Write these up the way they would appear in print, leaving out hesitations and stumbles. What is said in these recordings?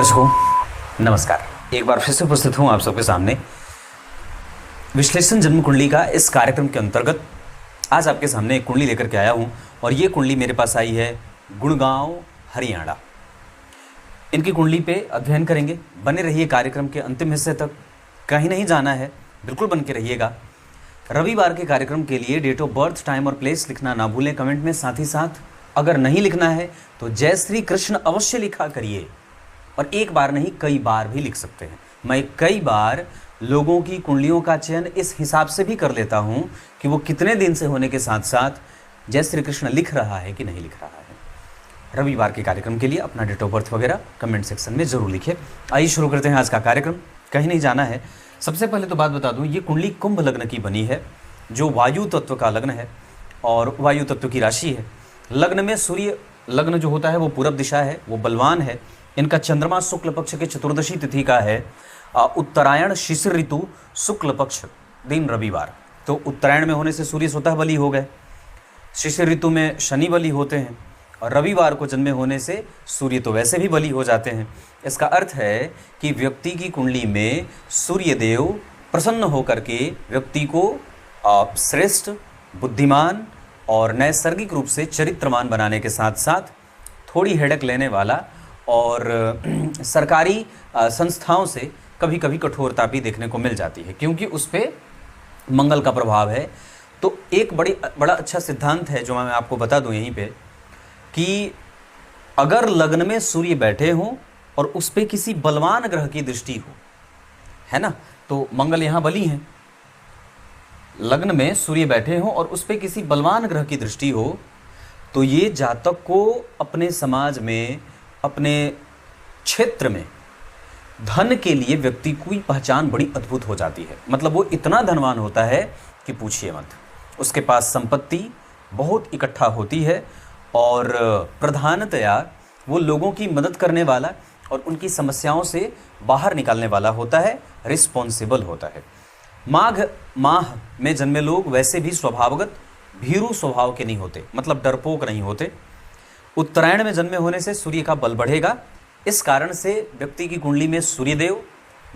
दर्शकों नमस्कार। एक बार फिर से उपस्थित हूँ आप सबके सामने विश्लेषण जन्म कुंडली का इस कार्यक्रम के अंतर्गत। आज आपके सामने एक कुंडली लेकर के आया हूँ और ये कुंडली मेरे पास आई है गुड़गांव हरियाणा। इनकी कुंडली पे अध्ययन करेंगे। बने रहिए कार्यक्रम के अंतिम हिस्से तक, कहीं नहीं जाना है, बिल्कुल बन के रहिएगा। रविवार के कार्यक्रम के लिए डेट ऑफ बर्थ, टाइम और प्लेस लिखना ना भूलें कमेंट में। साथ ही साथ अगर नहीं लिखना है तो जय श्री कृष्ण अवश्य लिखा करिए, और एक बार नहीं कई बार भी लिख सकते हैं। मैं कई बार लोगों की कुंडलियों का चयन इस हिसाब से भी कर लेता हूं कि वो कितने दिन से होने के साथ साथ जय श्री कृष्ण लिख रहा है कि नहीं लिख रहा है। रविवार के कार्यक्रम के लिए अपना डेट ऑफ बर्थ वगैरह कमेंट सेक्शन में जरूर लिखिए। आइए शुरू करते हैं आज का कार्यक्रम, कहीं नहीं जाना है। सबसे पहले तो बात बता दूं, ये कुंडली कुंभ लग्न की बनी है, जो वायु तत्व का लग्न है और वायु तत्व की राशि है। लग्न में सूर्य लग्न जो होता है वो पूरब दिशा है, वो बलवान है। इनका चंद्रमा शुक्ल पक्ष के चतुर्दशी तिथि का है। उत्तरायण शिशिर ऋतु शुक्ल पक्ष दिन रविवार। तो उत्तरायण में होने से सूर्य स्वतः बली हो गए, शिशिर ऋतु में शनि बली होते हैं, और रविवार को जन्मे होने से सूर्य तो वैसे भी बली हो जाते हैं। इसका अर्थ है कि व्यक्ति की कुंडली में सूर्य देव प्रसन्न होकर के व्यक्ति को श्रेष्ठ, बुद्धिमान और नैसर्गिक रूप से चरित्रमान बनाने के साथ साथ थोड़ी हेडक लेने वाला और सरकारी संस्थाओं से कभी कभी कठोरता भी देखने को मिल जाती है, क्योंकि उस पर मंगल का प्रभाव है। तो एक बड़ा अच्छा सिद्धांत है जो मैं आपको बता दूं यहीं पे, कि अगर लग्न में सूर्य बैठे हों और उस पर किसी बलवान ग्रह की दृष्टि हो, है ना, तो मंगल यहाँ बली हैं, लग्न में सूर्य बैठे हों और उस पर किसी बलवान ग्रह की दृष्टि हो, तो ये जातक को अपने समाज में, अपने क्षेत्र में धन के लिए व्यक्ति की पहचान बड़ी अद्भुत हो जाती है। मतलब वो इतना धनवान होता है कि पूछिए मत। उसके पास संपत्ति बहुत इकट्ठा होती है और प्रधानतया वो लोगों की मदद करने वाला और उनकी समस्याओं से बाहर निकालने वाला होता है, रिस्पॉन्सिबल होता है। माघ माह में जन्मे लोग वैसे भी स्वभावगत भीरू स्वभाव के नहीं होते, मतलब डरपोक नहीं होते। उत्तरायण में जन्मे होने से सूर्य का बल बढ़ेगा। इस कारण से व्यक्ति की कुंडली में सूर्यदेव,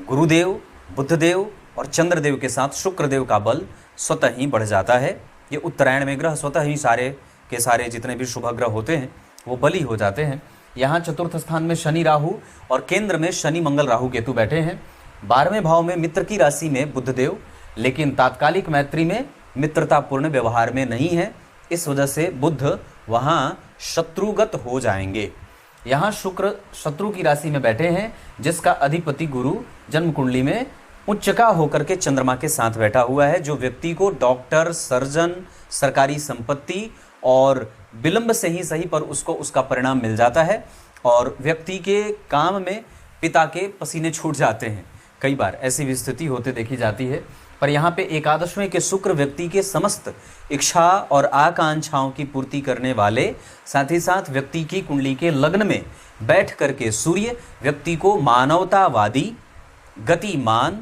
गुरुदेव, बुधदेव और चंद्रदेव के साथ शुक्रदेव का बल स्वतः ही बढ़ जाता है। ये उत्तरायण में ग्रह स्वतः ही सारे के सारे जितने भी शुभ ग्रह होते हैं वो बली हो जाते हैं। यहाँ चतुर्थ स्थान में शनि राहु और केंद्र में शनि मंगल राहु केतु बैठे हैं। 12वें भाव में मित्र की राशि में बुधदेव, लेकिन तात्कालिक मैत्री में मित्रतापूर्ण व्यवहार में नहीं है। इस वजह से बुध वहाँ शत्रुगत हो जाएंगे। यहाँ शुक्र शत्रु की राशि में बैठे हैं, जिसका अधिपति गुरु जन्म कुंडली में उच्चका होकर के चंद्रमा के साथ बैठा हुआ है, जो व्यक्ति को डॉक्टर, सर्जन, सरकारी संपत्ति और विलंब से ही सही पर उसको उसका परिणाम मिल जाता है, और व्यक्ति के काम में पिता के पसीने छूट जाते हैं। कई बार ऐसी भी स्थिति होते देखी जाती है। पर यहाँ पे एकादशवें के शुक्र व्यक्ति के समस्त इच्छा और आकांक्षाओं की पूर्ति करने वाले, साथ ही साथ व्यक्ति की कुंडली के लग्न में बैठ करके सूर्य व्यक्ति को मानवतावादी, गतिमान,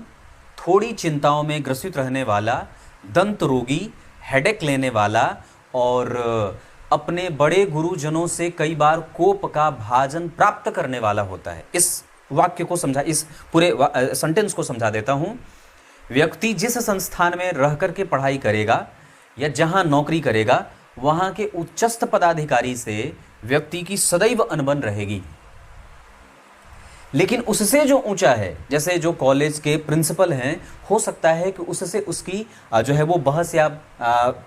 थोड़ी चिंताओं में ग्रसित रहने वाला, दंत रोगी, हेडेक लेने वाला और अपने बड़े गुरुजनों से कई बार कोप का भाजन प्राप्त करने वाला होता है। इस वाक्य को समझा, इस पूरे सेंटेंस को समझा देता हूँ। व्यक्ति जिस संस्थान में रह करके पढ़ाई करेगा या जहां नौकरी करेगा, वहां के उच्चस्थ पदाधिकारी से व्यक्ति की सदैव अनबन रहेगी। लेकिन उससे जो ऊंचा है, जैसे जो कॉलेज के प्रिंसिपल हैं, हो सकता है कि उससे उसकी जो है वो बहस या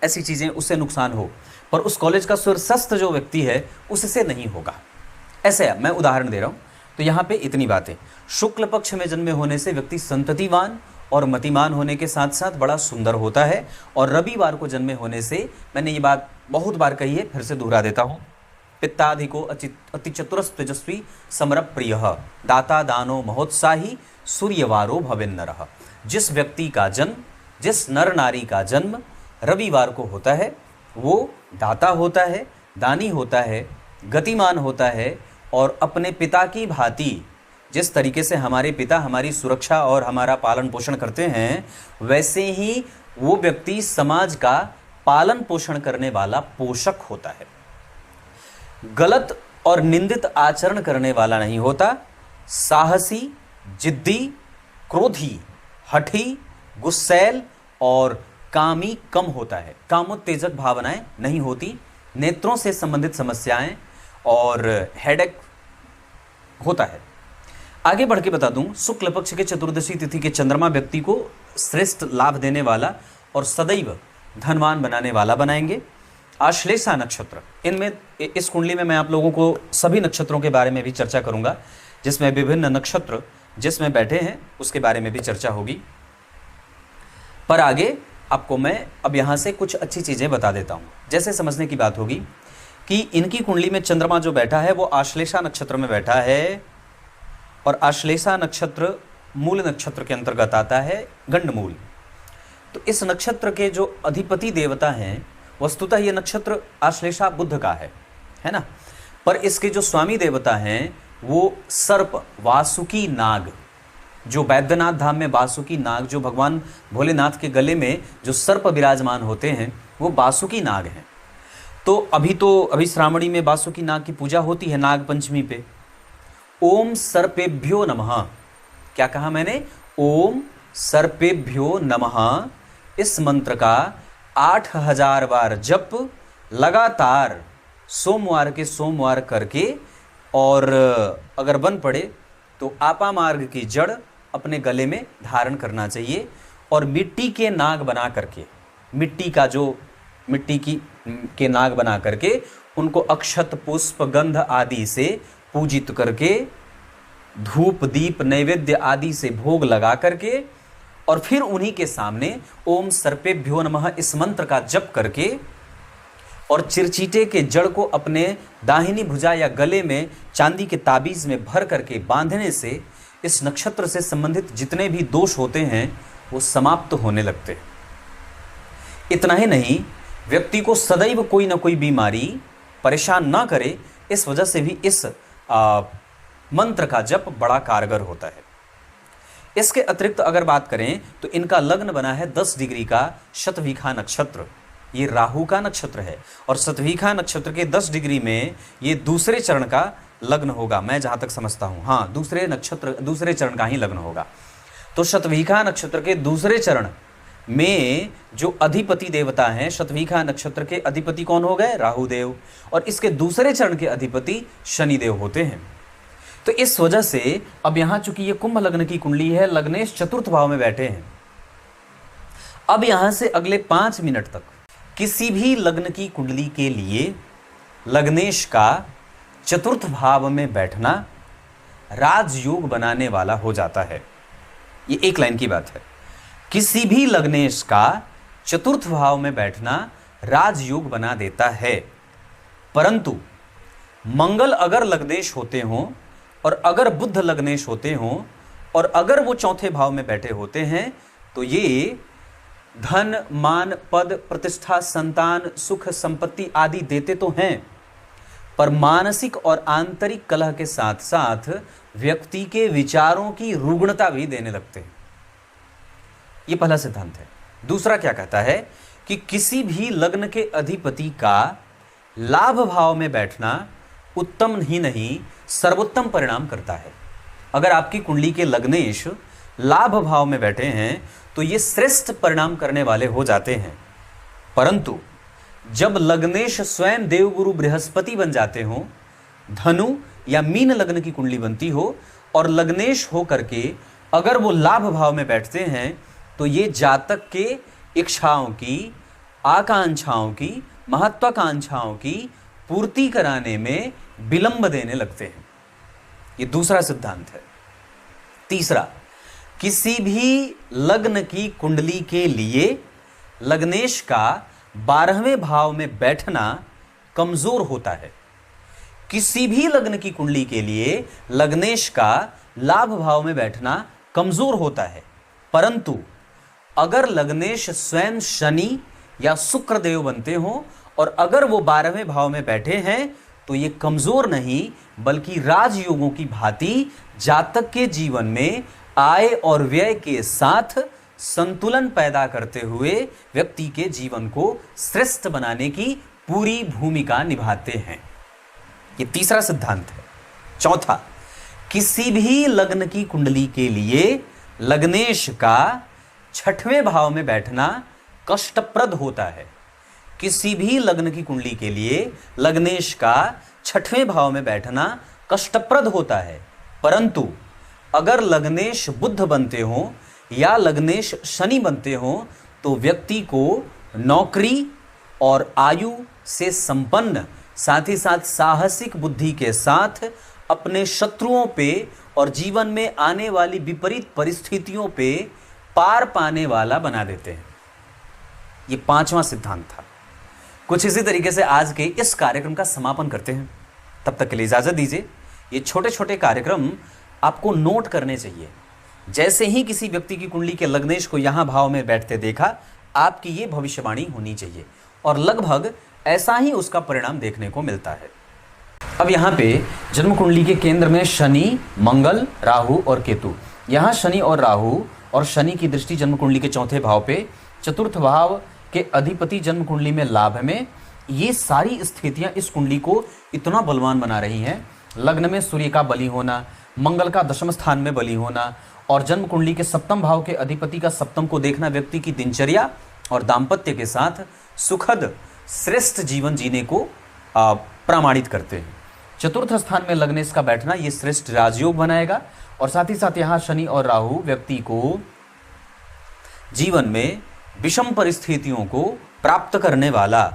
ऐसी चीजें उससे नुकसान हो, पर उस कॉलेज का शीर्षस्थ जो व्यक्ति है उससे नहीं होगा। ऐसे मैं उदाहरण दे रहा हूं। तो यहाँ पे इतनी बातें। शुक्ल पक्ष में जन्मे होने से व्यक्ति संततिवान और मतिमान होने के साथ साथ बड़ा सुंदर होता है, और रविवार को जन्मे होने से, मैंने ये बात बहुत बार कही है, फिर से दोहरा देता हूँ, पित्ताधिको अति चतुरस् तेजस्वी समर प्रिय दाता दानो महोत्साही सूर्यवारो भवेन्नरः। जिस व्यक्ति का जन्म, जिस नर नारी का जन्म रविवार को होता है, वो दाता होता है, दानी होता है, गतिमान होता है, और अपने पिता की भांति जिस तरीके से हमारे पिता हमारी सुरक्षा और हमारा पालन पोषण करते हैं, वैसे ही वो व्यक्ति समाज का पालन पोषण करने वाला पोषक होता है। गलत और निंदित आचरण करने वाला नहीं होता, साहसी, जिद्दी, क्रोधी, हठी, गुस्सैल और कामी कम होता है। कामोत्तेजक भावनाएं नहीं होती, नेत्रों से संबंधित समस्याएं और हेडेक होता है। आगे बढ़ के बता दूं, शुक्ल पक्ष के चतुर्दशी तिथि के चंद्रमा व्यक्ति को श्रेष्ठ लाभ देने वाला और सदैव धनवान बनाने वाला बनाएंगे। आश्लेषा नक्षत्र, इनमें इस कुंडली में मैं आप लोगों को सभी नक्षत्रों के बारे में भी चर्चा करूंगा, जिसमें विभिन्न नक्षत्र जिसमें बैठे हैं उसके बारे में भी चर्चा होगी। पर आगे आपको मैं अब यहाँ से कुछ अच्छी चीज़ें बता देता हूँ। जैसे समझने की बात होगी कि इनकी कुंडली में चंद्रमा जो बैठा है वो आश्लेषा नक्षत्र में बैठा है, और आश्लेषा नक्षत्र मूल नक्षत्र के अंतर्गत आता है, गंडमूल। तो इस नक्षत्र के जो अधिपति देवता हैं, वस्तुतः ये नक्षत्र आश्लेषा बुध का है ना, पर इसके जो स्वामी देवता हैं वो सर्प, वासुकी नाग, जो बैद्यनाथ धाम में वासुकी नाग, जो भगवान भोलेनाथ के गले में जो सर्प विराजमान होते हैं वो वासुकी नाग हैं। तो अभी श्रावणी में वासुकी नाग की पूजा होती है नाग पंचमी पे। ओम सर्पेभ्यो नमः, क्या कहा मैंने? ओम सर्पेभ्यो नमः। इस मंत्र का 8000 बार जप लगातार सोमवार के सोमवार करके, और अगर बन पड़े तो आपा मार्ग की जड़ अपने गले में धारण करना चाहिए, और मिट्टी के नाग बना करके, मिट्टी के नाग बना करके उनको अक्षत, पुष्प, गंध आदि से पूजित करके, धूप, दीप, नैवेद्य आदि से भोग लगा करके, और फिर उन्हीं के सामने ओम सर्पेभ्यो नमः इस मंत्र का जप करके, और चिरचीटे के जड़ को अपने दाहिनी भुजा या गले में चांदी के ताबीज में भर करके बांधने से इस नक्षत्र से संबंधित जितने भी दोष होते हैं वो समाप्त होने लगते हैं। इतना ही नहीं, व्यक्ति को सदैव कोई ना कोई बीमारी परेशान ना करे, इस वजह से भी इस मंत्र का जप बड़ा कारगर होता है। इसके अतिरिक्त अगर बात करें तो इनका लग्न बना है 10 डिग्री का शतभिखा नक्षत्र, ये राहु का नक्षत्र है, और शतभिखा नक्षत्र के 10 डिग्री में ये दूसरे चरण का लग्न होगा, मैं जहां तक समझता हूं। हाँ, दूसरे चरण का ही लग्न होगा। तो शतभिखा नक्षत्र के दूसरे चरण में जो अधिपति देवता हैं, शतभिखा नक्षत्र के अधिपति कौन हो गए? राहुदेव, और इसके दूसरे चरण के अधिपति शनिदेव होते हैं। तो इस वजह से अब यहां चूंकि ये कुंभ लग्न की कुंडली है, लग्नेश चतुर्थ भाव में बैठे हैं। अब यहां से अगले 5 मिनट तक किसी भी लग्न की कुंडली के लिए लग्नेश का चतुर्थ भाव में बैठना राजयोग बनाने वाला हो जाता है। ये एक लाइन की बात है। किसी भी लग्नेश का चतुर्थ भाव में बैठना राजयोग बना देता है, परंतु मंगल अगर लग्नेश होते हों, और अगर बुध लग्नेश होते हों, और अगर वो चौथे भाव में बैठे होते हैं, तो ये धन, मान, पद, प्रतिष्ठा, संतान, सुख, संपत्ति आदि देते तो हैं, पर मानसिक और आंतरिक कलह के साथ साथ व्यक्ति के विचारों की रुग्णता भी देने लगते हैं। ये पहला सिद्धांत है। दूसरा क्या कहता है कि किसी भी लग्न के अधिपति का लाभ भाव में बैठना उत्तम ही नहीं, सर्वोत्तम परिणाम करता है। अगर आपकी कुंडली के लग्नेश लाभ भाव में बैठे हैं तो ये श्रेष्ठ परिणाम करने वाले हो जाते हैं, परंतु जब लग्नेश स्वयं देवगुरु बृहस्पति बन जाते हो, धनु या मीन लग्न की कुंडली बनती हो, और लग्नेश हो करके अगर वो लाभ भाव में बैठते हैं, तो ये जातक के इच्छाओं की, आकांक्षाओं की, महत्वाकांक्षाओं की पूर्ति कराने में विलंब देने लगते हैं। ये दूसरा सिद्धांत है। तीसरा, किसी भी लग्न की कुंडली के लिए लग्नेश का 12वें भाव में बैठना कमजोर होता है। किसी भी लग्न की कुंडली के लिए लग्नेश का लाभ भाव में बैठना कमजोर होता है, परंतु अगर लग्नेश स्वयं शनि या शुक्र देव बनते हो और अगर वो 12वें भाव में बैठे हैं, तो ये कमजोर नहीं बल्कि राजयोगों की भांति जातक के जीवन में आय और व्यय के साथ संतुलन पैदा करते हुए व्यक्ति के जीवन को श्रेष्ठ बनाने की पूरी भूमिका निभाते हैं। ये तीसरा सिद्धांत है। चौथा, किसी भी लग्न की कुंडली के लिए लग्नेश का छठवें भाव में बैठना कष्टप्रद होता है। किसी भी लग्न की कुंडली के लिए लग्नेश का छठवें भाव में बैठना कष्टप्रद होता है। परंतु अगर लग्नेश बुध बनते हो या लग्नेश शनि बनते हो तो व्यक्ति को नौकरी और आयु से संपन्न, साथ ही साथ साहसिक बुद्धि के साथ अपने शत्रुओं पे और जीवन में आने वाली विपरीत परिस्थितियों पे पार पाने वाला बना देते हैं। ये पांचवा सिद्धांत था। कुछ इसी तरीके से आज के इस कार्यक्रम का समापन करते हैं। तब तक के लिए इजाजत दीजिए। ये छोटे छोटे कार्यक्रम आपको नोट करने चाहिए। जैसे ही किसी व्यक्ति की कुंडली के लग्नेश को यहां भाव में बैठते देखा, आपकी ये भविष्यवाणी होनी चाहिए और लगभग ऐसा ही उसका परिणाम देखने को मिलता है। अब यहाँ पे जन्म कुंडली के केंद्र में शनि, मंगल, राहु और केतु। यहाँ शनि और राहु और शनि की दृष्टि जन्म कुंडली के चौथे भाव पे, चतुर्थ भाव के अधिपति जन्म कुंडली में लाभ में, ये सारी स्थितियां इस कुंडली को इतना बलवान बना रही हैं। लग्न में सूर्य का बली होना, मंगल का दशम स्थान में बली होना और जन्म कुंडली के सप्तम भाव के अधिपति का सप्तम को देखना व्यक्ति की दिनचर्या और दाम्पत्य के साथ सुखद श्रेष्ठ जीवन जीने को प्रमाणित करते हैं। चतुर्थ स्थान में लग्नेश का बैठना ये श्रेष्ठ राजयोग बनाएगा और साथ ही साथ यहाँ शनि और राहु व्यक्ति को जीवन में विषम परिस्थितियों को प्राप्त करने वाला,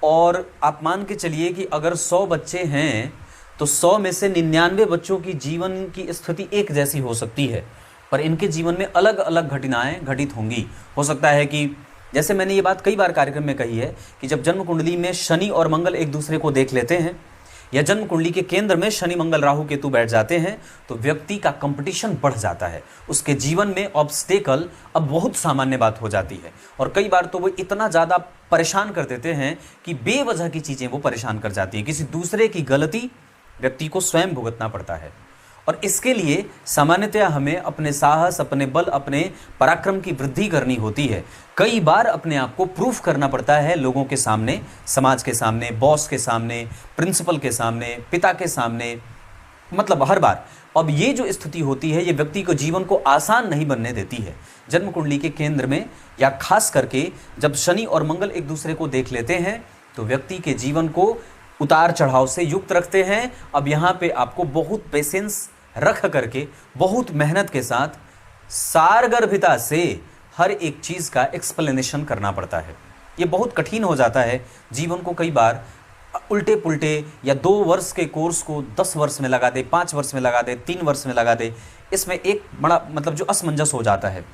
और आप मान के चलिए कि अगर 100 बच्चे हैं तो 100 में से 99 बच्चों की जीवन की स्थिति एक जैसी हो सकती है, पर इनके जीवन में अलग अलग घटनाएं घटित होंगी। हो सकता है कि जैसे मैंने ये बात कई बार कार्यक्रम में कही है कि जब जन्म कुंडली में शनि और मंगल एक दूसरे को देख लेते हैं या जन्म कुंडली के केंद्र में शनि, मंगल, राहु, केतु बैठ जाते हैं तो व्यक्ति का कंपटीशन बढ़ जाता है। उसके जीवन में ऑब्स्टेकल अब बहुत सामान्य बात हो जाती है और कई बार तो वो इतना ज़्यादा परेशान कर देते हैं कि बेवजह की चीज़ें वो परेशान कर जाती हैं। किसी दूसरे की गलती व्यक्ति को स्वयं भुगतना पड़ता है और इसके लिए सामान्यतया हमें अपने साहस, अपने बल, अपने पराक्रम की वृद्धि करनी होती है। कई बार अपने आप को प्रूफ करना पड़ता है लोगों के सामने, समाज के सामने, बॉस के सामने, प्रिंसिपल के सामने, पिता के सामने, मतलब हर बार। अब ये जो स्थिति होती है ये व्यक्ति को जीवन को आसान नहीं बनने देती है। जन्म कुंडली के केंद्र में या खास करके जब शनि और मंगल एक दूसरे को देख लेते हैं तो व्यक्ति के जीवन को उतार चढ़ाव से युक्त रखते हैं। अब यहाँ पे आपको बहुत पेशेंस रख करके, बहुत मेहनत के साथ, सारगर्भिता से हर एक चीज़ का एक्सप्लेनेशन करना पड़ता है। ये बहुत कठिन हो जाता है। जीवन को कई बार उल्टे पुल्टे या 2 वर्ष के कोर्स को 10 वर्ष में लगा दे, 5 वर्ष में लगा दे, 3 वर्ष में लगा दे, इसमें एक बड़ा मतलब जो असमंजस हो जाता है।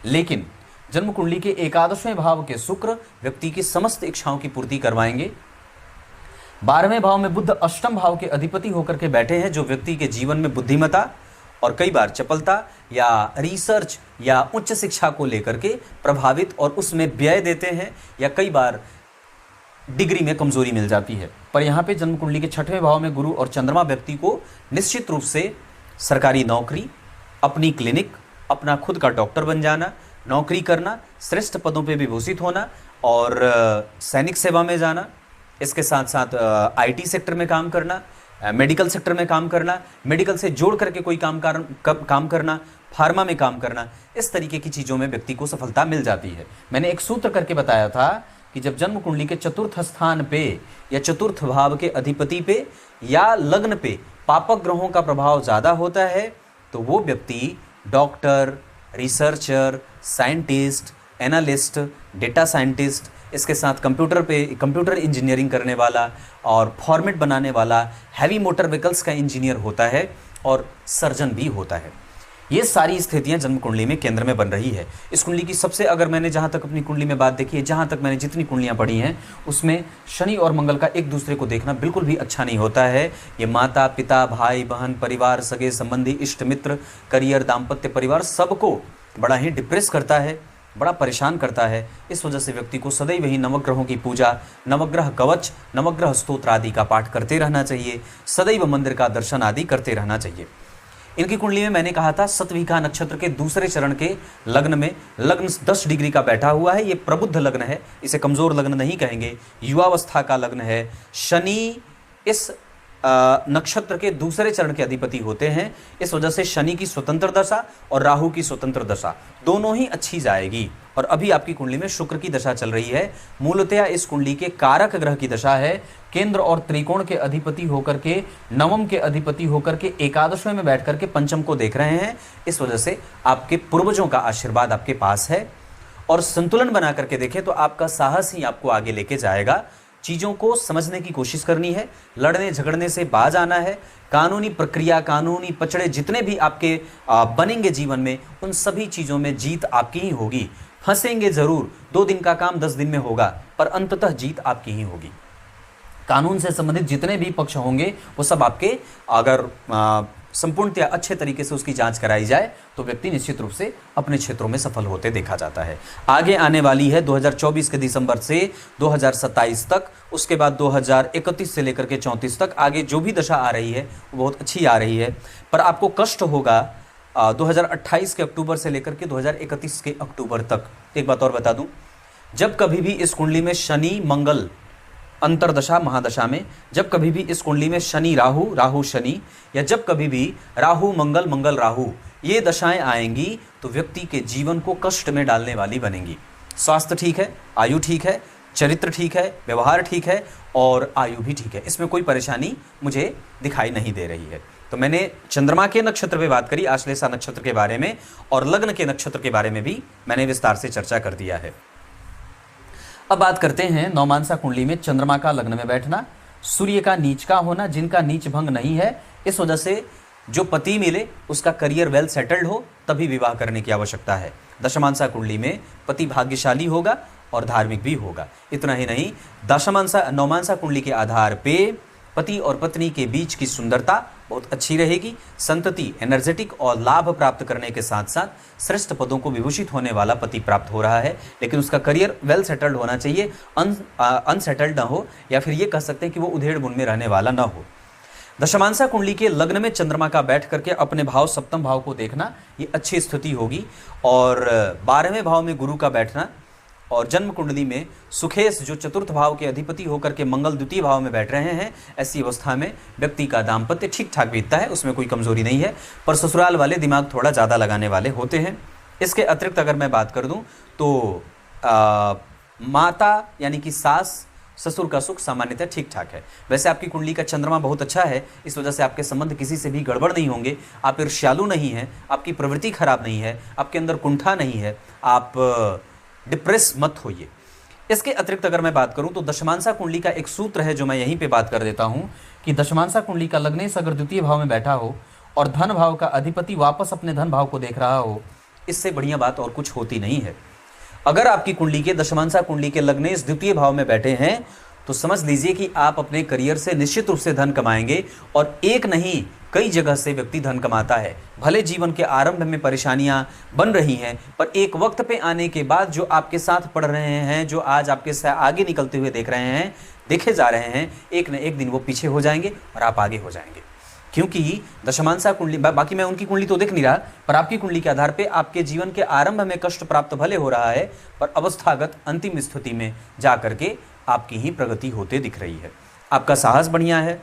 लेकिन जन्म कुंडली के एकादशवें भाव के शुक्र व्यक्ति की समस्त इच्छाओं की पूर्ति करवाएंगे। 12वें भाव में बुध अष्टम भाव के अधिपति होकर के बैठे हैं जो व्यक्ति के जीवन में बुद्धिमत्ता और कई बार चपलता या रिसर्च या उच्च शिक्षा को लेकर के प्रभावित और उसमें व्यय देते हैं या कई बार डिग्री में कमजोरी मिल जाती है। पर यहाँ पे जन्म कुंडली के 6वें भाव में गुरु और चंद्रमा व्यक्ति को निश्चित रूप से सरकारी नौकरी, अपनी क्लिनिक, अपना खुद का डॉक्टर बन जाना, नौकरी करना, श्रेष्ठ पदों पे विभूषित होना और सैनिक सेवा में जाना, इसके साथ साथ आईटी सेक्टर में काम करना, मेडिकल सेक्टर में काम करना, मेडिकल से जोड़ करके कोई काम करना, फार्मा में काम करना, इस तरीके की चीज़ों में व्यक्ति को सफलता मिल जाती है। मैंने एक सूत्र करके बताया था कि जब जन्म कुंडली के चतुर्थ स्थान पे या चतुर्थ भाव के अधिपति पे या लग्न पे पापक ग्रहों का प्रभाव ज़्यादा होता है तो वो व्यक्ति doctor, researcher, scientist, analyst, data scientist, इसके साथ कंप्यूटर इंजीनियरिंग करने वाला और फॉर्मेट बनाने वाला, हैवी मोटर व्हीकल्स का इंजीनियर होता है और सर्जन भी होता है। ये सारी स्थितियां जन्म कुंडली में केंद्र में बन रही है। इस कुंडली की सबसे, अगर मैंने जहाँ तक अपनी कुंडली में बात देखी है, जहाँ तक मैंने जितनी कुंडलियाँ पढ़ी हैं उसमें शनि और मंगल का एक दूसरे को देखना बिल्कुल भी अच्छा नहीं होता है। ये माता पिता, भाई बहन, परिवार, सगे संबंधी, इष्ट मित्र, करियर, दाम्पत्य, परिवार सबको बड़ा ही डिप्रेस करता है, बड़ा परेशान करता है। इस वजह से व्यक्ति को सदैव ही नवग्रहों की पूजा, नवग्रह कवच, नवग्रह स्तोत्र आदि का पाठ करते रहना चाहिए, सदैव मंदिर का दर्शन आदि करते रहना चाहिए। इनकी कुंडली में मैंने कहा था सतविका नक्षत्र के दूसरे चरण के लग्न में लग्न 10 डिग्री का बैठा हुआ है। ये प्रबुद्ध लग्न है, इसे कमजोर लग्न नहीं कहेंगे, युवावस्था का लग्न है। शनि इस नक्षत्र के दूसरे चरण के अधिपति होते हैं। इस वजह से शनि की स्वतंत्र दशा और राहु की स्वतंत्र दशा दोनों ही अच्छी जाएगी। और अभी आपकी कुंडली में शुक्र की दशा चल रही है। मूलतः इस कुंडली के कारक ग्रह की दशा है। केंद्र और त्रिकोण के अधिपति होकर के, नवम के अधिपति होकर के, एकादशवें में बैठ करके पंचम को देख रहे हैं। इस वजह से आपके पूर्वजों का आशीर्वाद आपके पास है। और संतुलन बना करके देखें तो आपका साहस ही आपको आगे लेके जाएगा। चीज़ों को समझने की कोशिश करनी है, लड़ने झगड़ने से बाज आना है। कानूनी प्रक्रिया, कानूनी पचड़े जितने भी आपके बनेंगे जीवन में, उन सभी चीज़ों में जीत आपकी ही होगी। फंसेंगे जरूर, 2 दिन का काम 10 दिन में होगा, पर अंततः जीत आपकी ही होगी। कानून से संबंधित जितने भी पक्ष होंगे वो सब आपके, अगर संपूर्णतया अच्छे तरीके से उसकी जांच कराई जाए तो व्यक्ति निश्चित रूप से अपने क्षेत्रों में सफल होते देखा जाता है। आगे आने वाली है 2024 के दिसंबर से 2027 तक, उसके बाद 2031 से लेकर के 34 तक आगे जो भी दशा आ रही है वो बहुत अच्छी आ रही है। पर आपको कष्ट होगा 2028 के अक्टूबर से लेकर के 2031 के अक्टूबर तक। एक बात और बता दूं, जब कभी भी इस कुंडली में शनि मंगल अंतरदशा महादशा में, जब कभी भी इस कुंडली में शनि राहु, राहु शनि, या जब कभी भी राहु मंगल, मंगल राहु, ये दशाएं आएंगी तो व्यक्ति के जीवन को कष्ट में डालने वाली बनेंगी। स्वास्थ्य ठीक है, आयु ठीक है, चरित्र ठीक है, व्यवहार ठीक है और आयु भी ठीक है। इसमें कोई परेशानी मुझे दिखाई नहीं दे रही है। तो मैंने चंद्रमा के नक्षत्र पे बात करी, आश्लेषा नक्षत्र के बारे में, और लग्न के नक्षत्र के बारे में भी मैंने विस्तार से चर्चा कर दिया है। अब बात करते हैं नवमांसा कुंडली में चंद्रमा का लग्न में बैठना, सूर्य का नीच का होना, जिनका नीच भंग नहीं है। इस वजह से जो पति मिले उसका करियर वेल सेटल्ड हो तभी विवाह करने की आवश्यकता है। दशमांसा कुंडली में पति भाग्यशाली होगा और धार्मिक भी होगा। इतना ही नहीं, नवमांसा कुंडली के आधार पे पति और पत्नी के बीच की सुंदरता बहुत अच्छी रहेगी। संतति एनर्जेटिक और लाभ प्राप्त करने के साथ साथ श्रेष्ठ पदों को विभूषित होने वाला पति प्राप्त हो रहा है, लेकिन उसका करियर वेल सेटल्ड होना चाहिए, अनसेटल्ड ना हो, या फिर ये कह सकते हैं कि वो उधेड़ बुन में रहने वाला ना हो। दशमांसा कुंडली के लग्न में चंद्रमा का बैठ करके अपने भाव सप्तम भाव को देखना, ये अच्छी स्थिति होगी। और 12वें भाव में गुरु का बैठना, और जन्म कुंडली में सुखेश जो चतुर्थ भाव के अधिपति होकर के मंगल द्वितीय भाव में बैठ रहे हैं, ऐसी अवस्था में व्यक्ति का दाम्पत्य ठीक ठाक बीतता है, उसमें कोई कमजोरी नहीं है। पर ससुराल वाले दिमाग थोड़ा ज़्यादा लगाने वाले होते हैं। इसके अतिरिक्त अगर मैं बात कर दूं तो माता यानी कि सास ससुर का सुख सामान्यतः ठीक ठाक है। वैसे आपकी कुंडली का चंद्रमा बहुत अच्छा है, इस वजह से आपके संबंध किसी से भी गड़बड़ नहीं होंगे। आप ईर्ष्यालु नहीं हैं, आपकी प्रवृत्ति खराब नहीं है, आपके अंदर कुंठा नहीं है, आप डिप्रेस मत होइए। इसके अतिरिक्त अगर मैं बात करूं तो दशमांसा कुंडली का एक सूत्र है जो मैं यहीं पे बात कर देता हूं कि दशमांसा कुंडली का लग्नेश अगर द्वितीय भाव में बैठा हो और धन भाव का अधिपति वापस अपने धन भाव को देख रहा हो, इससे बढ़िया बात और कुछ होती नहीं है। अगर आपकी कुंडली के दशमांसा कुंडली के लग्नेश द्वितीय भाव में बैठे हैं तो समझ लीजिए कि आप अपने करियर से निश्चित रूप से धन कमाएंगे, और एक नहीं कई जगह से व्यक्ति धन कमाता है। भले जीवन के आरंभ में परेशानियां बन रही हैं, पर एक वक्त पे आने के बाद जो आपके साथ पढ़ रहे हैं, जो आज आपके साथ आगे निकलते हुए देख रहे हैं, देखे जा रहे हैं, एक न एक दिन वो पीछे हो जाएंगे और आप आगे हो जाएंगे। क्योंकि दशमांसा कुंडली, बाकी मैं उनकी कुंडली तो देख नहीं रहा, पर आपकी कुंडली के आधार पे आपके जीवन के आरंभ में कष्ट प्राप्त भले हो रहा है, पर अवस्थागत अंतिम स्थिति में जा करके आपकी ही प्रगति होते दिख रही है। आपका साहस बढ़िया है,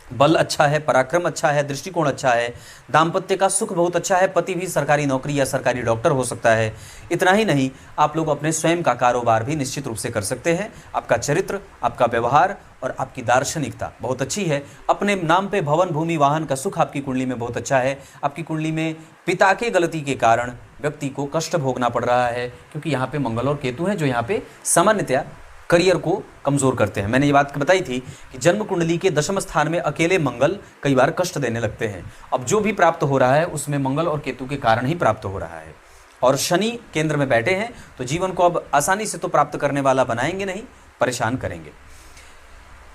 बल अच्छा है, पराक्रम अच्छा है, दृष्टिकोण अच्छा है, दाम्पत्य का सुख बहुत अच्छा है, पति भी सरकारी नौकरी या सरकारी डॉक्टर हो सकता है। इतना ही नहीं, आप लोग अपने स्वयं का कारोबार भी निश्चित रूप से कर सकते हैं। आपका चरित्र, आपका व्यवहार और आपकी दार्शनिकता बहुत अच्छी है। अपने नाम पे भवन भूमि वाहन का सुख आपकी कुंडली में बहुत अच्छा है। आपकी कुंडली में पिता के गलती के कारण व्यक्ति को कष्ट भोगना पड़ रहा है, क्योंकि यहाँ पे मंगल और केतु हैं जो यहाँ पे सामान्यतया करियर को कमजोर करते हैं। मैंने ये बात बताई थी कि जन्म कुंडली के दशम स्थान में अकेले मंगल कई बार कष्ट देने लगते हैं। अब जो भी प्राप्त हो रहा है उसमें मंगल और केतु के कारण ही प्राप्त हो रहा है, और शनि केंद्र में बैठे हैं तो जीवन को अब आसानी से तो प्राप्त करने वाला बनाएंगे नहीं, परेशान करेंगे।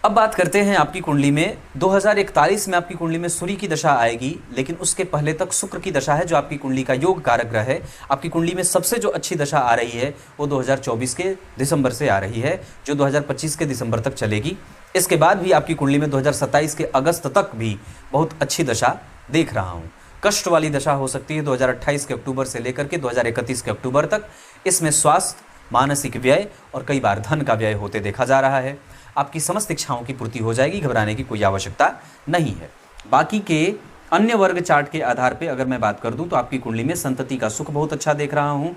अब बात करते हैं आपकी कुंडली में 2041 में आपकी कुंडली में सूर्य की दशा आएगी, लेकिन उसके पहले तक शुक्र की दशा है जो आपकी कुंडली का योग कारक ग्रह है। आपकी कुंडली में सबसे जो अच्छी दशा आ रही है वो 2024 के दिसंबर से आ रही है, जो 2025 के दिसंबर तक चलेगी। इसके बाद भी आपकी कुंडली में 2027 के अगस्त तक भी बहुत अच्छी दशा देख रहा हूँ। कष्ट वाली दशा हो सकती है 2028 के अक्टूबर से लेकर के 2031 के अक्टूबर तक। इसमें स्वास्थ्य, मानसिक व्यय और कई बार धन का व्यय होते देखा जा रहा है। आपकी समस्त इच्छाओं की पूर्ति हो जाएगी, घबराने की कोई आवश्यकता नहीं है। बाकी के अन्य वर्ग चार्ट के आधार पे अगर मैं बात कर दूं तो आपकी कुंडली में संतति का सुख बहुत अच्छा देख रहा हूं।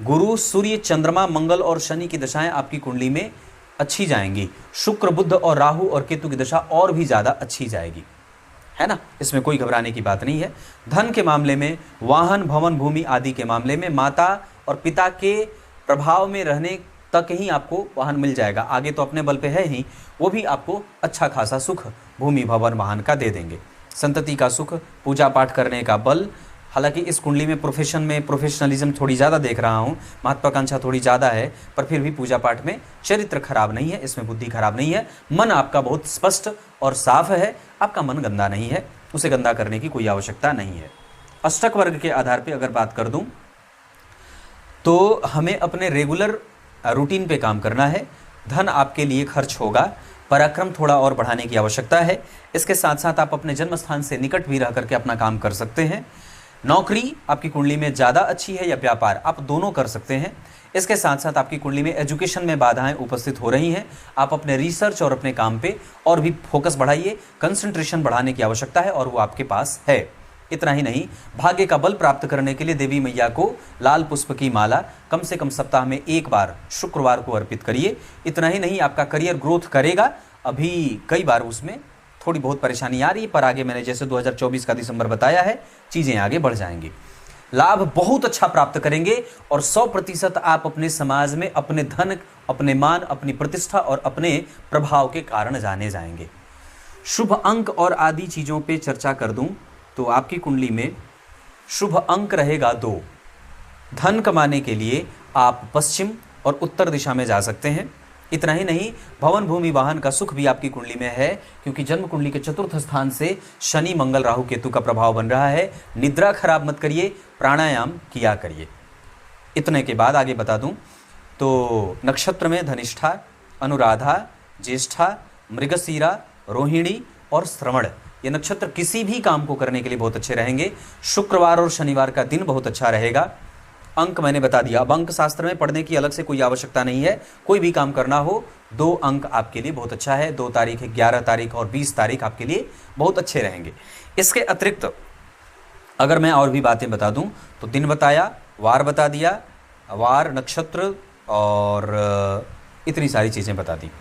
गुरु, सूर्य, चंद्रमा, मंगल और शनि की दशाएं आपकी कुंडली में अच्छी जाएंगी। शुक्र, बुध और राहु और केतु की दशा और भी ज़्यादा अच्छी जाएगी, है ना, इसमें कोई घबराने की बात नहीं है। धन के मामले में, वाहन, भवन, भूमि आदि के मामले में माता और पिता के प्रभाव में रहने तक ही आपको वाहन मिल जाएगा। आगे तो अपने बल पे है ही, वो भी आपको अच्छा खासा सुख भूमि, भवन, वाहन का दे देंगे। संतति का सुख, पूजा पाठ करने का बल, हालांकि इस कुंडली में प्रोफेशन में प्रोफेशनलिज्म थोड़ी ज़्यादा देख रहा हूँ, महत्वाकांक्षा थोड़ी ज़्यादा है, पर फिर भी पूजा पाठ में चरित्र खराब नहीं है, इसमें बुद्धि खराब नहीं है। मन आपका बहुत स्पष्ट और साफ है, आपका मन गंदा नहीं है, उसे गंदा करने की कोई आवश्यकता नहीं है। अष्टक वर्ग के आधार पर अगर बात कर दूँ तो हमें अपने रेगुलर रूटीन पे काम करना है। धन आपके लिए खर्च होगा, पराक्रम थोड़ा और बढ़ाने की आवश्यकता है। इसके साथ साथ आप अपने जन्म स्थान से निकट भी रह करके अपना काम कर सकते हैं। नौकरी आपकी कुंडली में ज़्यादा अच्छी है या व्यापार, आप दोनों कर सकते हैं। इसके साथ साथ आपकी कुंडली में एजुकेशन में बाधाएं उपस्थित हो रही हैं, आप अपने रिसर्च और अपने काम पे और भी फोकस बढ़ाइए, कंसंट्रेशन बढ़ाने की आवश्यकता है और वो आपके पास है। इतना ही नहीं, भाग्य का बल प्राप्त करने के लिए देवी मैया को लाल पुष्प की माला कम से कम सप्ताह में एक बार शुक्रवार को अर्पित करिए। इतना ही नहीं, आपका करियर ग्रोथ करेगा। अभी कई बार उसमें थोड़ी बहुत परेशानी आ रही है, पर आगे मैंने जैसे 2024 का दिसंबर बताया है, चीज़ें आगे बढ़ जाएंगी। लाभ बहुत अच्छा प्राप्त करेंगे और 100% आप अपने समाज में अपने धन, अपने मान, अपनी प्रतिष्ठा और अपने प्रभाव के कारण जाने जाएंगे। शुभ अंक और आदि चीज़ों पे चर्चा कर दूं तो आपकी कुंडली में शुभ अंक रहेगा 2। धन कमाने के लिए आप पश्चिम और उत्तर दिशा में जा सकते हैं। इतना ही नहीं, भवन, भूमि, वाहन का सुख भी आपकी कुंडली में है, क्योंकि जन्म कुंडली के चतुर्थ स्थान से शनि, मंगल, राहु, केतु का प्रभाव बन रहा है। निद्रा खराब मत करिए, प्राणायाम किया करिए। इतने के बाद आगे बता दूं तो नक्षत्र में धनिष्ठा, अनुराधा, ज्येष्ठा, मृगशीरा, रोहिणी और श्रवण, ये नक्षत्र किसी भी काम को करने के लिए बहुत अच्छे रहेंगे। शुक्रवार और शनिवार का दिन बहुत अच्छा रहेगा। अंक मैंने बता दिया। अब अंक शास्त्र में पढ़ने की अलग से कोई आवश्यकता नहीं है, कोई भी काम करना हो 2 अंक आपके लिए बहुत अच्छा है। 2 तारीख, 11 तारीख और 20 तारीख आपके लिए बहुत अच्छे रहेंगे। इसके अतिरिक्त अगर मैं और भी बातें बता दूं तो दिन बताया, वार बता दिया, वार, नक्षत्र और इतनी सारी चीज़ें बता दी।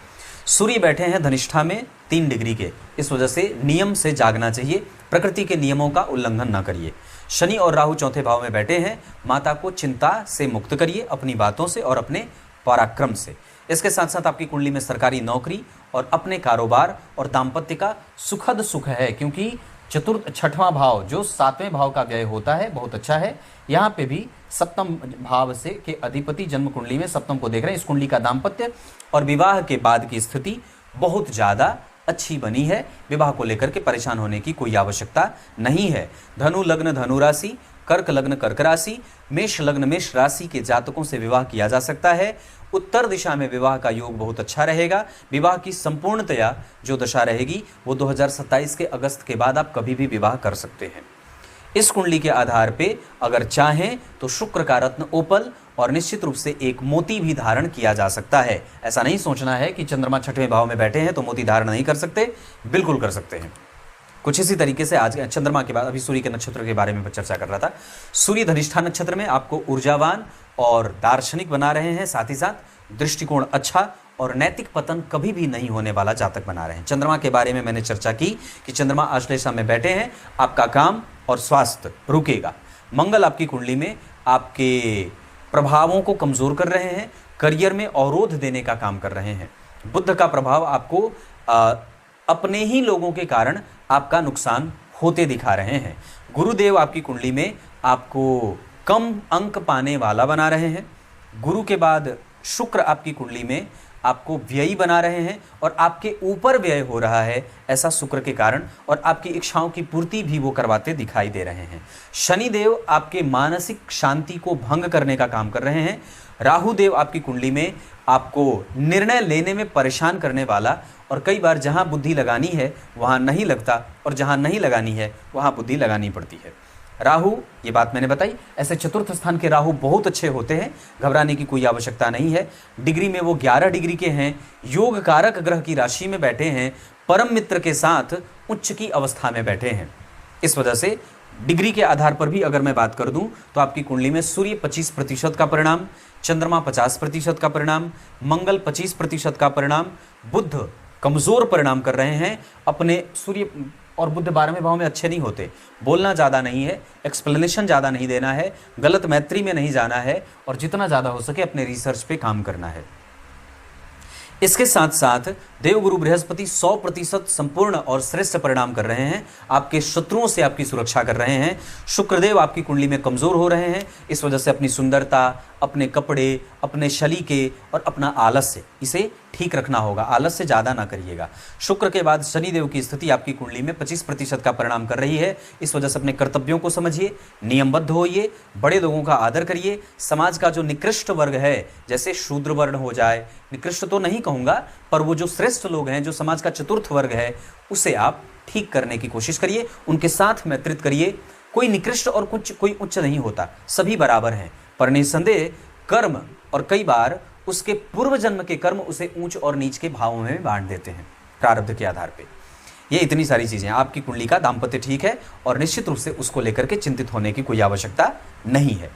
सूर्य बैठे हैं धनिष्ठा में 3 डिग्री के, इस वजह से नियम से जागना चाहिए, प्रकृति के नियमों का उल्लंघन ना करिए। शनि और राहु चौथे भाव में बैठे हैं, माता को चिंता से मुक्त करिए, अपनी बातों से और अपने पराक्रम से। इसके साथ साथ आपकी कुंडली में सरकारी नौकरी और अपने कारोबार और दाम्पत्य का सुखद सुख है, क्योंकि छठवां भाव जो 7वें भाव का व्यय होता है बहुत अच्छा है। यहाँ पे भी सप्तम भाव से के अधिपति जन्म कुंडली में सप्तम को देख रहे हैं। इस कुंडली का दाम्पत्य और विवाह के बाद की स्थिति बहुत ज़्यादा अच्छी बनी है। विवाह को लेकर के परेशान होने की कोई आवश्यकता नहीं है। धनु लग्न धनु राशि, कर्क लग्न कर्क राशि, मेष लग्न मेष राशि के जातकों से विवाह किया जा सकता है। उत्तर दिशा में विवाह का योग बहुत अच्छा रहेगा। विवाह की संपूर्णतया जो दशा रहेगी वो 2027 के अगस्त के बाद आप कभी भी विवाह कर सकते हैं। इस कुंडली के आधार पे अगर चाहें तो शुक्र का रत्न ओपल और निश्चित रूप से एक मोती भी धारण किया जा सकता है। ऐसा नहीं सोचना है कि चंद्रमा 6वें भाव में बैठे हैं तो मोती धारण नहीं कर सकते, बिल्कुल कर सकते हैं। कुछ इसी तरीके से आज चंद्रमा के बाद अभी सूर्य के नक्षत्र के बारे में चर्चा कर रहा था। सूर्य धनिष्ठा नक्षत्र में आपको ऊर्जावान और दार्शनिक बना रहे हैं, साथ ही साथ दृष्टिकोण अच्छा और नैतिक पतन कभी भी नहीं होने वाला जातक बना रहे हैं। चंद्रमा के बारे में मैंने चर्चा की कि चंद्रमा आश्लेषा में बैठे हैं, आपका काम और स्वास्थ्य रुकेगा। मंगल आपकी कुंडली में आपके प्रभावों को कमज़ोर कर रहे हैं, करियर में अवरोध देने का काम कर रहे हैं। बुध का प्रभाव आपको अपने ही लोगों के कारण आपका नुकसान होते दिखा रहे हैं। गुरुदेव आपकी कुंडली में आपको कम अंक पाने वाला बना रहे हैं। गुरु के बाद शुक्र आपकी कुंडली में आपको व्ययी बना रहे हैं और आपके ऊपर व्यय हो रहा है ऐसा शुक्र के कारण, और आपकी इच्छाओं की पूर्ति भी वो करवाते दिखाई दे रहे हैं। शनिदेव आपके मानसिक शांति को भंग करने का काम कर रहे हैं। राहु देव आपकी कुंडली में आपको निर्णय लेने में परेशान करने वाला, और कई बार जहां बुद्धि लगानी है वहां नहीं लगता और जहां नहीं लगानी है वहां बुद्धि लगानी पड़ती है। राहु, ये बात मैंने बताई, ऐसे चतुर्थ स्थान के राहु बहुत अच्छे होते हैं, घबराने की कोई आवश्यकता नहीं है। डिग्री में वो 11 डिग्री के हैं, योग कारक ग्रह की राशि में बैठे हैं, परम मित्र के साथ उच्च की अवस्था में बैठे हैं। इस वजह से डिग्री के आधार पर भी अगर मैं बात कर दूं तो आपकी कुंडली में सूर्य 25% का परिणाम, चंद्रमा 50% का परिणाम, मंगल 25% का परिणाम, बुध कमजोर परिणाम कर रहे हैं। अपने सूर्य और बुध 12वें भाव में अच्छे नहीं होते, बोलना ज़्यादा नहीं है, एक्सप्लेनेशन ज़्यादा नहीं देना है, गलत मैत्री में नहीं जाना है और जितना ज़्यादा हो सके अपने रिसर्च पे काम करना है। इसके साथ साथ देवगुरु बृहस्पति 100% संपूर्ण और श्रेष्ठ परिणाम कर रहे हैं, आपके शत्रुओं से आपकी सुरक्षा कर रहे हैं। शुक्रदेव आपकी कुंडली में कमजोर हो रहे हैं, इस वजह से अपनी सुंदरता, अपने कपड़े, अपने शलीके और अपना आलस्य, इसे ठीक रखना होगा, आलस्य ज़्यादा ना करिएगा। शुक्र के बाद शनिदेव की स्थिति आपकी कुंडली में 25% का परिणाम कर रही है, इस वजह से अपने कर्तव्यों को समझिए, नियमबद्ध होइए, बड़े लोगों का आदर करिए। समाज का जो निकृष्ट वर्ग है, जैसे शूद्र वर्ण हो जाए, निकृष्ट तो नहीं कहूँगा, पर वो जो श्रेष्ठ लोग हैं, जो समाज का चतुर्थ वर्ग है, उसे आप ठीक करने की कोशिश करिए, उनके साथ मैत्रित्व करिए। कोई निकृष्ट और कोई उच्च नहीं होता, सभी बराबर हैं, पर निसंदेह कर्म और कई बार उसके पूर्व जन्म के कर्म उसे ऊंच और नीच के भावों में बांट देते हैं प्रारब्ध के आधार पे। ये इतनी सारी चीजें, आपकी कुंडली का दाम्पत्य ठीक है और निश्चित रूप से उसको लेकर के चिंतित होने की कोई आवश्यकता नहीं है।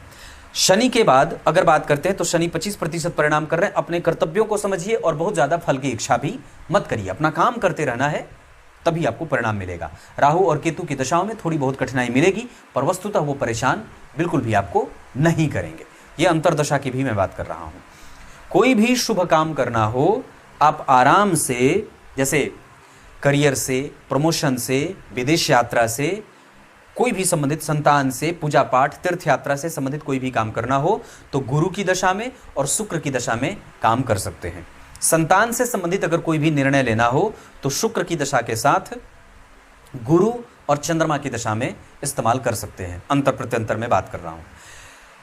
शनि के बाद अगर बात करते हैं तो शनि 25% परिणाम कर रहे हैं। अपने कर्तव्यों को समझिए और बहुत ज्यादा फल की इच्छा भी मत करिए, अपना काम करते रहना है, तभी आपको परिणाम मिलेगा। राहु और केतु की दशाओं में थोड़ी बहुत कठिनाई मिलेगी, पर वस्तुतः वो परेशान बिल्कुल भी आपको नहीं करेंगे। ये अंतरदशा की भी मैं बात कर रहा हूं। कोई भी शुभ काम करना हो, आप आराम से, जैसे करियर से, प्रमोशन से, विदेश यात्रा से, कोई भी संबंधित, संतान से, पूजा पाठ, तीर्थ यात्रा से संबंधित कोई भी काम करना हो तो गुरु की दशा में और शुक्र की दशा में काम कर सकते हैं। संतान से संबंधित अगर कोई भी निर्णय लेना हो तो शुक्र की दशा के साथ गुरु और चंद्रमा की दशा में इस्तेमाल कर सकते हैं। अंतर प्रत्यंतर में बात कर रहा हूं।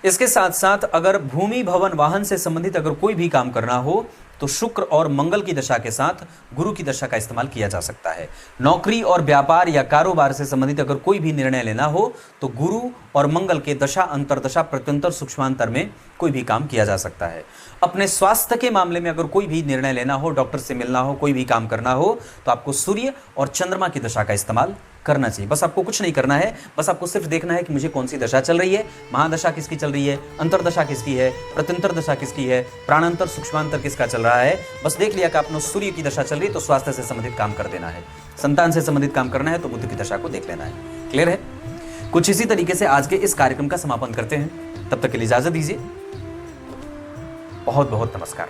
इसके साथ साथ अगर भूमि, भवन, वाहन से संबंधित अगर कोई भी काम करना हो तो शुक्र और मंगल की दशा के साथ गुरु की दशा का इस्तेमाल किया जा सकता है। नौकरी और व्यापार या कारोबार से संबंधित अगर कोई भी निर्णय लेना हो तो गुरु और मंगल के दशा, अंतरदशा, प्रत्यंतर, सूक्ष्मांतर में कोई भी काम किया जा सकता है। अपने स्वास्थ्य के मामले में अगर कोई भी निर्णय लेना हो, डॉक्टर से मिलना हो, कोई भी काम करना हो तो आपको सूर्य और चंद्रमा की दशा का इस्तेमाल करना चाहिए। बस आपको कुछ नहीं करना है, बस आपको सिर्फ देखना है कि मुझे कौन सी दशा चल रही है, महादशा किसकी चल रही है, अंतरदशा किसकी है, प्रत्यंतर दशा किसकी है, प्राणांतर, सूक्ष्मांतर किसका चल रहा है। बस देख लिया कि आपने सूर्य की दशा चल रही है तो स्वास्थ्य से संबंधित काम कर देना है, संतान से संबंधित काम करना है तो बुध की दशा को देख लेना है। क्लियर है? कुछ इसी तरीके से आज के इस कार्यक्रम का समापन करते हैं। तब तक के लिए इजाजत दीजिए। बहुत बहुत नमस्कार।